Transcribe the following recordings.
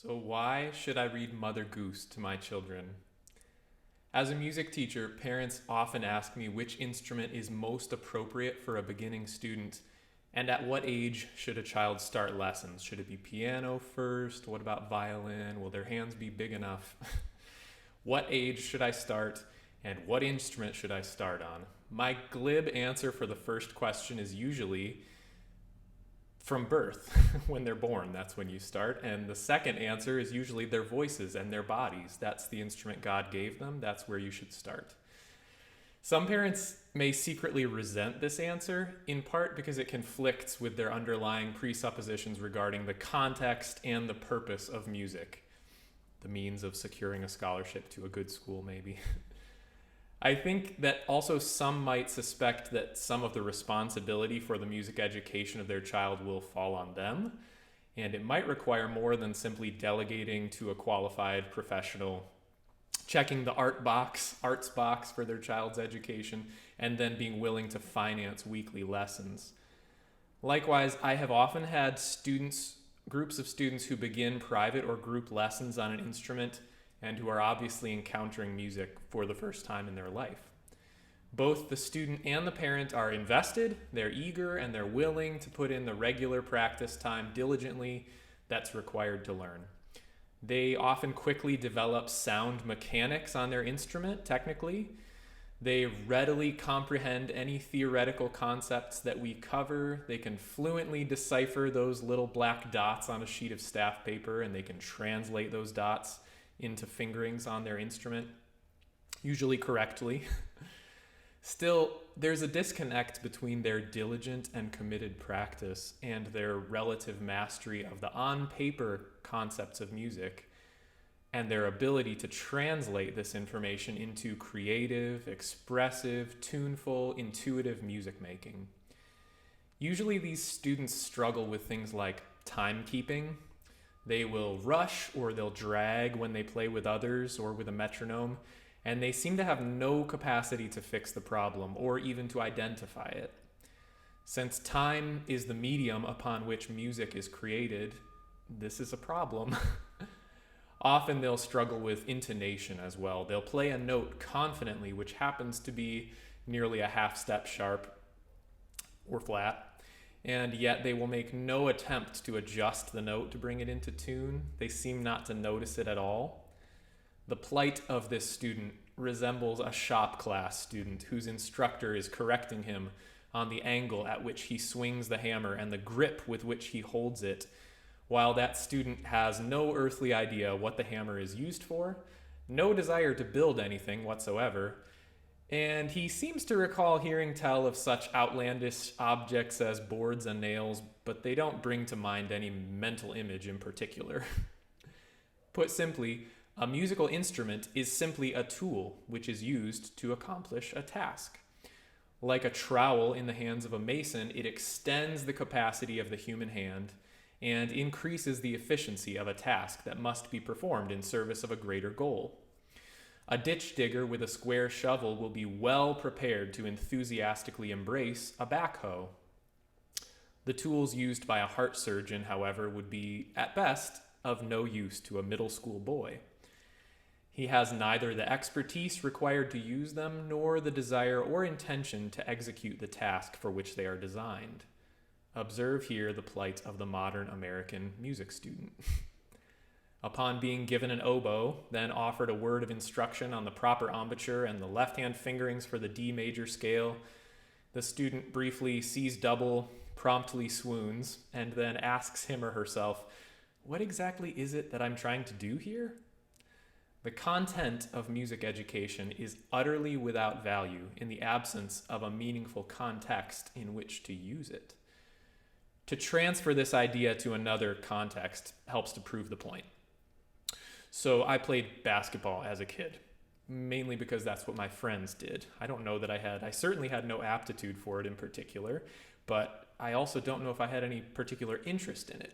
So, why should I read Mother Goose to my children? As a music teacher, parents often ask me which instrument is most appropriate for a beginning student and at what age should a child start lessons. Should it be piano first? What about violin? Will their hands be big enough? What age should I start and what instrument should I start on? My glib answer for the first question is usually from birth. When they're born, that's when you start. And the second answer is usually their voices and their bodies. That's the instrument God gave them. That's where you should start. Some parents may secretly resent this answer, in part because it conflicts with their underlying presuppositions regarding the context and the purpose of music, the means of securing a scholarship to a good school, maybe. I think that also some might suspect that some of the responsibility for the music education of their child will fall on them, and it might require more than simply delegating to a qualified professional, checking the arts box for their child's education, and then being willing to finance weekly lessons. Likewise, I have often had groups of students who begin private or group lessons on an instrument and who are obviously encountering music for the first time in their life. Both the student and the parent are invested, they're eager, and they're willing to put in the regular practice time diligently that's required to learn. They often quickly develop sound mechanics on their instrument, technically. They readily comprehend any theoretical concepts that we cover. They can fluently decipher those little black dots on a sheet of staff paper, and they can translate those dots into fingerings on their instrument, usually correctly. Still, there's a disconnect between their diligent and committed practice and their relative mastery of the on-paper concepts of music and their ability to translate this information into creative, expressive, tuneful, intuitive music making. Usually these students struggle with things like timekeeping. They will rush or they'll drag when they play with others or with a metronome, and they seem to have no capacity to fix the problem or even to identify it. Since time is the medium upon which music is created, this is a problem. Often they'll struggle with intonation as well. They'll play a note confidently, which happens to be nearly a half step sharp or flat, and yet they will make no attempt to adjust the note to bring it into tune. They seem not to notice it at all. The plight of this student resembles a shop class student whose instructor is correcting him on the angle at which he swings the hammer and the grip with which he holds it, while that student has no earthly idea what the hammer is used for, no desire to build anything whatsoever, and he seems to recall hearing tell of such outlandish objects as boards and nails, but they don't bring to mind any mental image in particular. Put simply, a musical instrument is simply a tool which is used to accomplish a task. Like a trowel in the hands of a mason, it extends the capacity of the human hand and increases the efficiency of a task that must be performed in service of a greater goal. A ditch digger with a square shovel will be well prepared to enthusiastically embrace a backhoe. The tools used by a heart surgeon, however, would be, at best, of no use to a middle school boy. He has neither the expertise required to use them nor the desire or intention to execute the task for which they are designed. Observe here the plight of the modern American music student. Upon being given an oboe, then offered a word of instruction on the proper embouchure and the left-hand fingerings for the D major scale, the student briefly sees double, promptly swoons, and then asks him or herself, "What exactly is it that I'm trying to do here?" The content of music education is utterly without value in the absence of a meaningful context in which to use it. To transfer this idea to another context helps to prove the point. So I played basketball as a kid, mainly because that's what my friends did. I don't know that I certainly had no aptitude for it in particular, but I also don't know if I had any particular interest in it.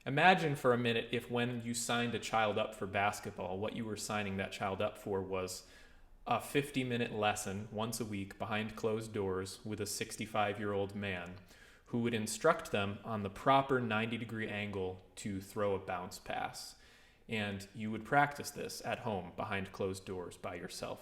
Imagine for a minute if when you signed a child up for basketball, what you were signing that child up for was a 50-minute lesson once a week behind closed doors with a 65-year-old man who would instruct them on the proper 90-degree angle to throw a bounce pass. and you would practice this at home behind closed doors by yourself.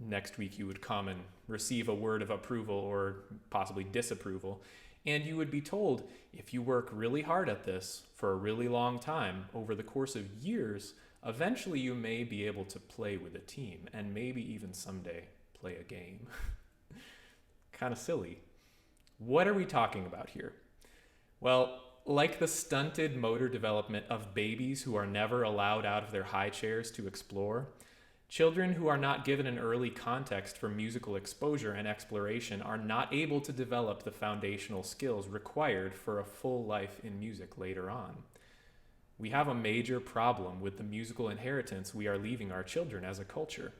Next week, you would come and receive a word of approval or possibly disapproval, and you would be told if you work really hard at this for a really long time over the course of years, eventually you may be able to play with a team and maybe even someday play a game. Kind of silly. What are we talking about here? Well, like the stunted motor development of babies who are never allowed out of their high chairs to explore, children who are not given an early context for musical exposure and exploration are not able to develop the foundational skills required for a full life in music later on. We have a major problem with the musical inheritance we are leaving our children as a culture.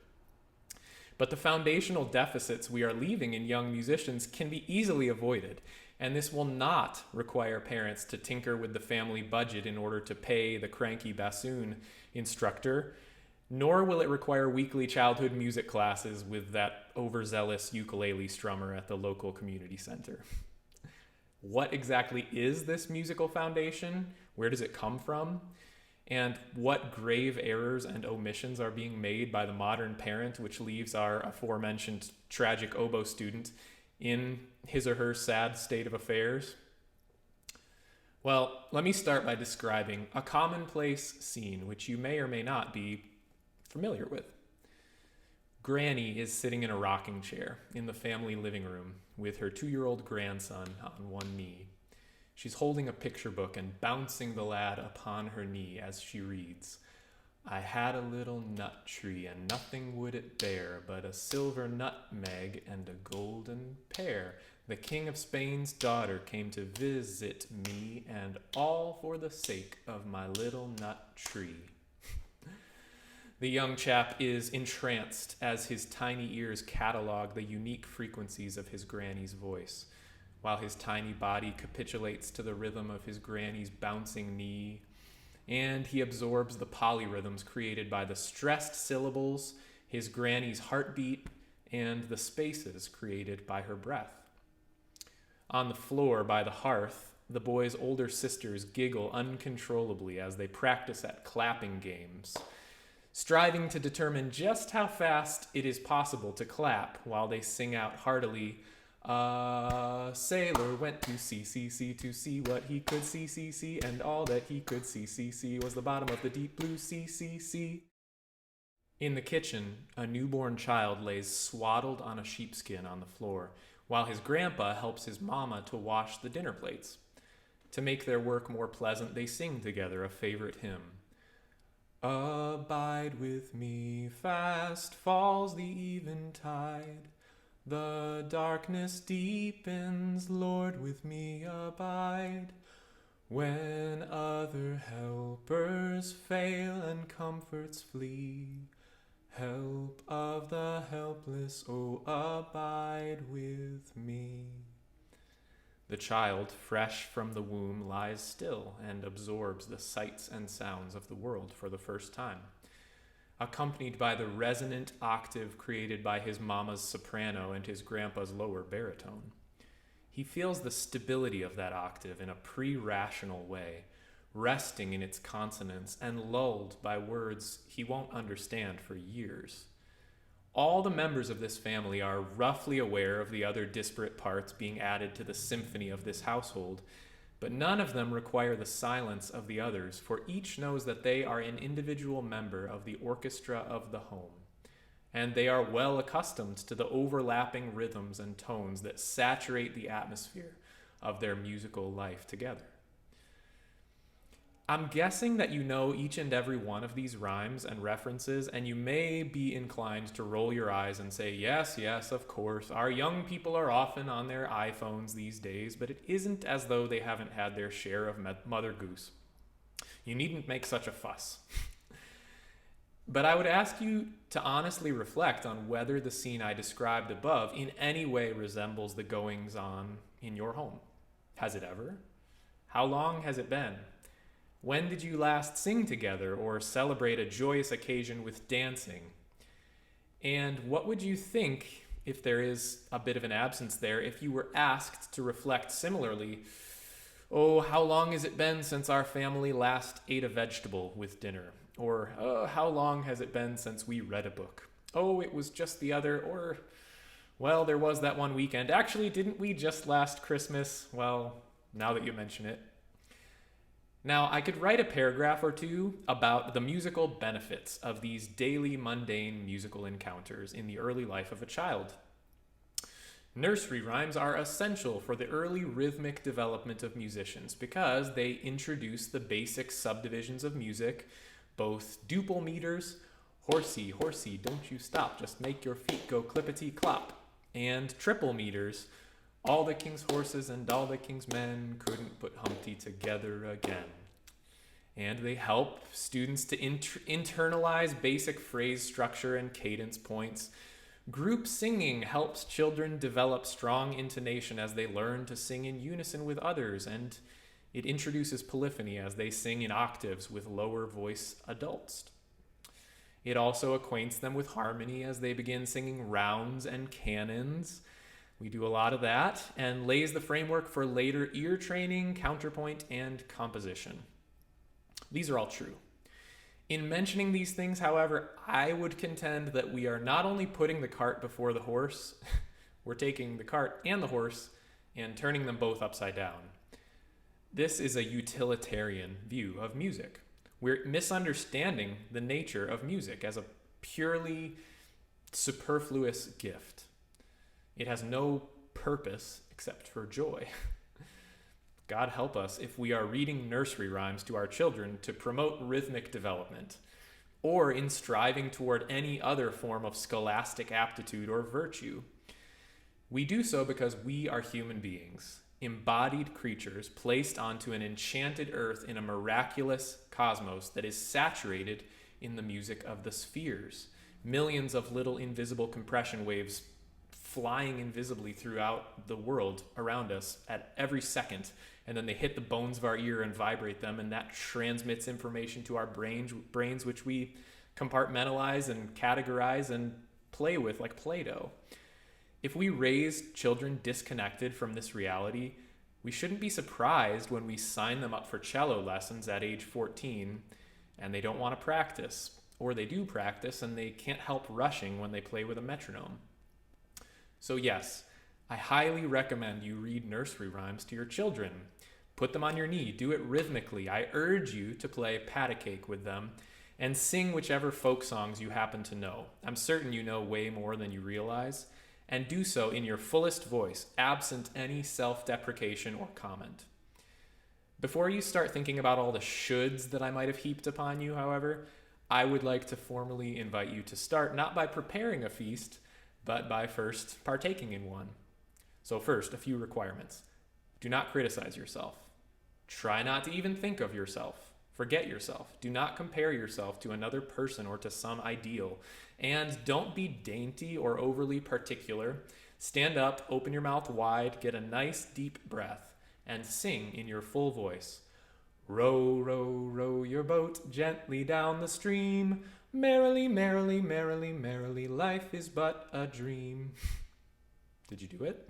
But the foundational deficits we are leaving in young musicians can be easily avoided, and this will not require parents to tinker with the family budget in order to pay the cranky bassoon instructor, nor will it require weekly childhood music classes with that overzealous ukulele strummer at the local community center. What exactly is this musical foundation? Where does it come from? And what grave errors and omissions are being made by the modern parent, which leaves our aforementioned tragic oboe student in his or her sad state of affairs? Well, let me start by describing a commonplace scene which you may or may not be familiar with. Granny is sitting in a rocking chair in the family living room with her 2-year-old grandson on one knee. She's holding a picture book and bouncing the lad upon her knee as she reads, "I had a little nut tree and nothing would it bear but a silver nutmeg and a golden pear. The king of Spain's daughter came to visit me, and all for the sake of my little nut tree." The young chap is entranced as his tiny ears catalog the unique frequencies of his granny's voice, while his tiny body capitulates to the rhythm of his granny's bouncing knee, and he absorbs the polyrhythms created by the stressed syllables, his granny's heartbeat, and the spaces created by her breath. On the floor by the hearth, the boy's older sisters giggle uncontrollably as they practice at clapping games, striving to determine just how fast it is possible to clap while they sing out heartily, "A sailor went to sea to see what he could see, and all that he could see was the bottom of the deep blue sea." In the kitchen, a newborn child lays swaddled on a sheepskin on the floor, while his grandpa helps his mama to wash the dinner plates. To make their work more pleasant, they sing together a favorite hymn. "Abide with me, fast falls the eventide. The darkness deepens, Lord, with me abide. When other helpers fail and comforts flee, help of the helpless, oh, abide with me." The child, fresh from the womb, lies still and absorbs the sights and sounds of the world for the first time, accompanied by the resonant octave created by his mama's soprano and his grandpa's lower baritone. He feels the stability of that octave in a pre-rational way, resting in its consonants and lulled by words he won't understand for years. All the members of this family are roughly aware of the other disparate parts being added to the symphony of this household, but none of them require the silence of the others, for each knows that they are an individual member of the orchestra of the home, and they are well accustomed to the overlapping rhythms and tones that saturate the atmosphere of their musical life together. I'm guessing that you know each and every one of these rhymes and references, and you may be inclined to roll your eyes and say, yes, of course, our young people are often on their iPhones these days, but it isn't as though they haven't had their share of Mother Goose. You needn't make such a fuss. But I would ask you to honestly reflect on whether the scene I described above in any way resembles the goings-on in your home. Has it ever? How long has it been? When did you last sing together or celebrate a joyous occasion with dancing? And what would you think, if there is a bit of an absence there, if you were asked to reflect similarly Oh, how long has it been since our family last ate a vegetable with dinner? Or, how long has it been since we read a book? Oh, it was just the other, or, well, there was that one weekend. Actually, didn't we just last Christmas? Well, now that you mention it. Now, I could write a paragraph or two about the musical benefits of these daily mundane musical encounters in the early life of a child. Nursery rhymes are essential for the early rhythmic development of musicians because they introduce the basic subdivisions of music, both duple meters, horsey, horsey, don't you stop, just make your feet go clippity clop, and triple meters, all the king's horses and all the king's men couldn't put Humpty together again. And they help students to internalize basic phrase structure and cadence points. Group singing helps children develop strong intonation as they learn to sing in unison with others, and it introduces polyphony as they sing in octaves with lower voice adults. It also acquaints them with harmony as they begin singing rounds and canons. We do a lot of that, and lays the framework for later ear training, counterpoint, and composition. These are all true. In mentioning these things, however, I would contend that we are not only putting the cart before the horse, we're taking the cart and the horse and turning them both upside down. This is a utilitarian view of music. We're misunderstanding the nature of music as a purely superfluous gift. It has no purpose except for joy. God help us if we are reading nursery rhymes to our children to promote rhythmic development, or in striving toward any other form of scholastic aptitude or virtue. We do so because we are human beings, embodied creatures placed onto an enchanted earth in a miraculous cosmos that is saturated in the music of the spheres. Millions of little invisible compression waves flying invisibly throughout the world around us at every second, and then they hit the bones of our ear and vibrate them, and that transmits information to our brains, which we compartmentalize and categorize and play with like Play-Doh. If we raise children disconnected from this reality, we shouldn't be surprised when we sign them up for cello lessons at age 14 and they don't want to practice, or they do practice and they can't help rushing when they play with a metronome. So yes, I highly recommend you read nursery rhymes to your children. Put them on your knee, do it rhythmically. I urge you to play pat a cake with them and sing whichever folk songs you happen to know. I'm certain you know way more than you realize, and do so in your fullest voice, absent any self-deprecation or comment. Before you start thinking about all the shoulds that I might have heaped upon you, however, I would like to formally invite you to start not by preparing a feast, but by first partaking in one. So first, a few requirements. Do not criticize yourself. Try not to even think of yourself. Forget yourself. Do not compare yourself to another person or to some ideal. And don't be dainty or overly particular. Stand up, open your mouth wide, get a nice deep breath, and sing in your full voice. Row, row, row your boat gently down the stream. Merrily, merrily, merrily, merrily, life is but a dream. Did you do it?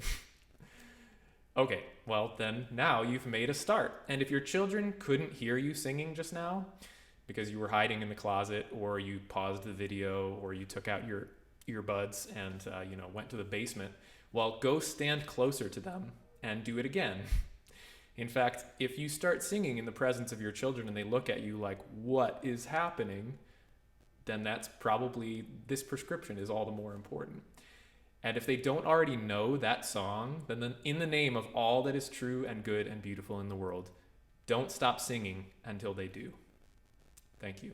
Okay, well then now you've made a start. And if your children couldn't hear you singing just now because you were hiding in the closet, or you paused the video, or you took out your earbuds and went to the basement, well, go stand closer to them and do it again. In fact, if you start singing in the presence of your children and they look at you like, what is happening? Then that's probably, this prescription is all the more important. And if they don't already know that song, then in the name of all that is true and good and beautiful in the world, don't stop singing until they do. Thank you.